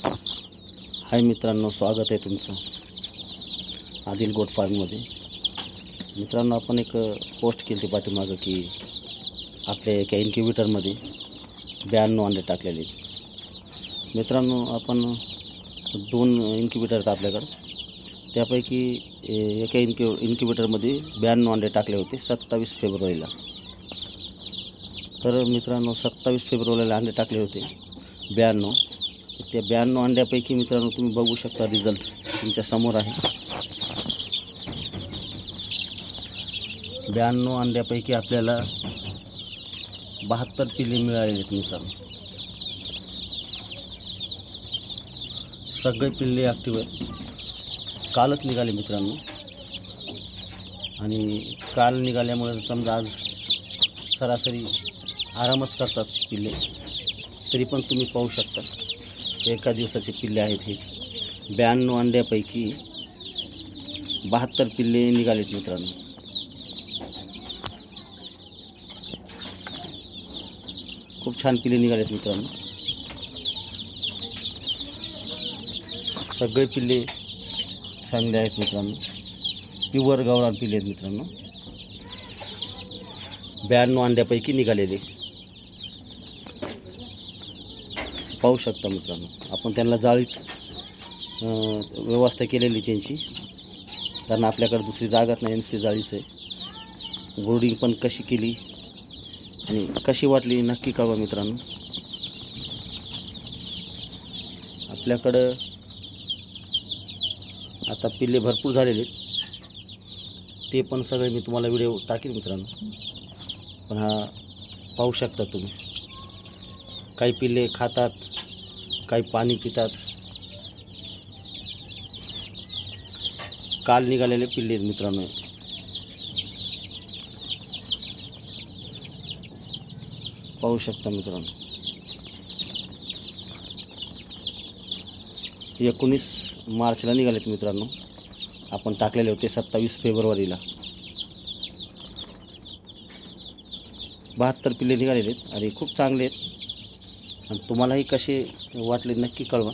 हाय मित्रांनो, स्वागत आहे तुमचं आदिल गोट फार्ममध्ये. मित्रांनो, आपण एक पोस्ट केली होती पाठीमागं की आपल्या एका इन्क्युबेटरमध्ये 92 अंडे टाकलेले. मित्रांनो, आपण 2 इन्क्युबेटर आहेत आपल्याकडं. त्यापैकी एका इन्क्युबेटरमध्ये 92 अंडे टाकले होते 27 फेब्रुवारीला. तर मित्रांनो, 27 फेब्रुवारीला अंडे टाकले होते 92. त्या 92 अंड्यापैकी मित्रांनो तुम्ही बघू शकता, रिझल्ट तुमच्या समोर आहे. 92 अंड्यापैकी आपल्याला 72 पिल्ले मिळालेले आहेत मित्रांनो. सगळे पिल्ले ॲक्टिव्ह आहेत. कालच निघाले मित्रांनो, आणि काल निघाल्यामुळे समजा आज सरासरी आरामच करतात पिल्ले. तरी पण तुम्ही पाहू शकता एका दिवसाचे पिल्ले आहेत हे. 92 अंड्यापैकी 72 पिल्ले निघालेत मित्रांनो. खूप छान पिल्ले निघालेत मित्रांनो. सगळे पिल्ले चांगले आहेत मित्रांनो. प्युअर गावरान पिल्ले आहेत मित्रांनो. 92 अंड्यापैकी निघालेले पाहू शकता मित्रांनो. आपण त्यांना जाळीत व्यवस्था केलेली त्यांची, कारण आपल्याकडे दुसरी जागाच नाही, नुसती जाळीच आहे. ब्रूडिंग पण कशी केली आणि कशी वाटली नक्की कळवा मित्रांनो. आपल्याकडं आता पिल्ले भरपूर झालेले आहेत, ते पण सगळे मी तुम्हाला व्हिडिओ टाकेल मित्रांनो. पण हा पाहू शकता तुम्ही, काही पिल्ले खातात, काही पाणी पितात. काल निघालेले पिल्ले आहेत मित्रांनो. पाहू शकता मित्रांनो. 19 मार्चला निघालेत मित्रांनो. आपण टाकलेले होते 27 फेब्रुवारीला. 72 पिल्ले निघालेले आहेत आणि खूप चांगले आहेत. आणि तुम्हालाही कसे वाटले नक्की कळवा.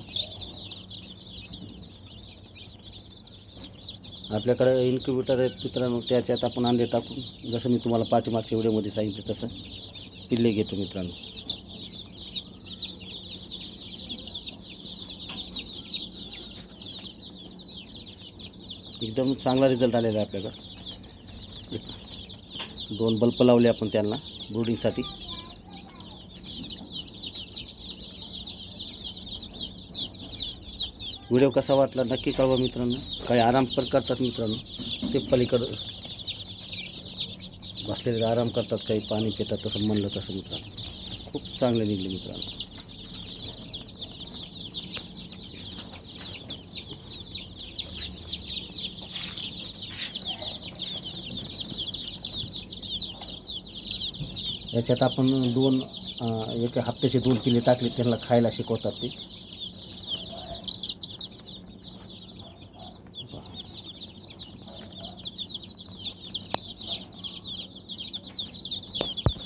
आपल्याकडे इन्क्युबेटर आहेत मित्रांनो, त्याच्यात आपण अंडे टाकून, जसं मी तुम्हाला पाठीमागच्या व्हिडिओमध्ये सांगितलं तसं पिल्ले घेतो मित्रांनो. एकदम चांगला रिझल्ट आलेला आहे आपल्याकडं. 2 बल्ब लावले आपण त्यांना ब्रूडिंगसाठी. व्हिडिओ कसा वाटला नक्की कळवा मित्रांनो. काही आराम पण करतात मित्रांनो, ते पलीकडं बसलेले आराम करतात, काही पाणी पितात, तसं म्हणलं तसं मित्रांनो. खूप चांगले निघले मित्रांनो. याच्यात आपण 2 एका हप्त्याचे 2 पिल्ले टाकले, त्यांना खायला शिकवतात ते.